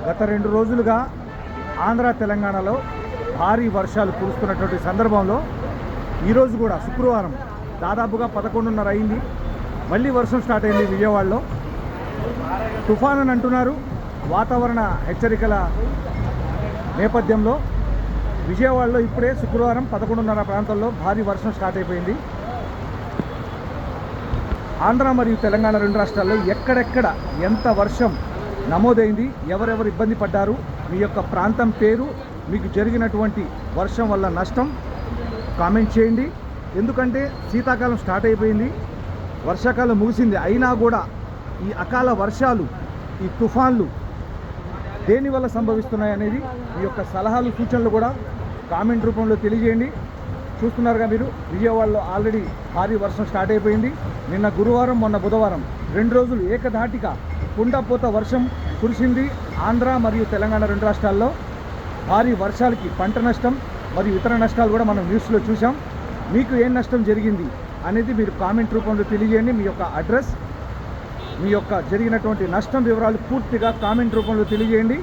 గత 2 రోజులుగా ఆంధ్ర తెలంగాణలో భారీ వర్షాలు కురుస్తున్నటువంటి సందర్భంలో ఈరోజు కూడా శుక్రవారం దాదాపుగా 11:30 అయింది. మళ్ళీ వర్షం స్టార్ట్ అయింది విజయవాడలో. తుఫాన్ అని అంటున్నారు. వాతావరణ హెచ్చరికల నేపథ్యంలో విజయవాడలో ఇప్పుడే శుక్రవారం 11:30 ప్రాంతంలో భారీ వర్షం స్టార్ట్ అయిపోయింది. ఆంధ్ర మరియు తెలంగాణ 2 రాష్ట్రాల్లో ఎక్కడెక్కడ ఎంత వర్షం నమోదైంది, ఎవరెవరు ఇబ్బంది పడ్డారు, మీ యొక్క ప్రాంతం పేరు, మీకు జరిగినటువంటి వర్షం వల్ల నష్టం కామెంట్ చేయండి. ఎందుకంటే శీతాకాలం స్టార్ట్ అయిపోయింది, వర్షాకాలం ముగిసింది. అయినా కూడా ఈ అకాల వర్షాలు, ఈ తుఫాన్లు దేనివల్ల సంభవిస్తున్నాయి అనేది మీ యొక్క సలహాలు, సూచనలు కూడా కామెంట్ రూపంలో తెలియజేయండి. చూస్తున్నారుగా మీరు, విజయవాడలో ఆల్రెడీ భారీ వర్షం స్టార్ట్ అయిపోయింది. నిన్న గురువారం, మొన్న బుధవారం 2 రోజులు ఏకధాటిగా కుండపోత వర్షం కురిసింది. ఆంధ్ర మరియు తెలంగాణ 2 రాష్ట్రాల్లో భారీ వర్షాలకి పంట నష్టం మరియు ఇతర నష్టాలు కూడా మనం న్యూస్లో చూసాం. మీకు ఏం నష్టం జరిగింది అనేది మీరు కామెంట్ రూపంలో తెలియజేయండి. మీ యొక్క అడ్రస్, మీ యొక్క జరిగినటువంటి నష్టం వివరాలు పూర్తిగా కామెంట్ రూపంలో తెలియజేయండి.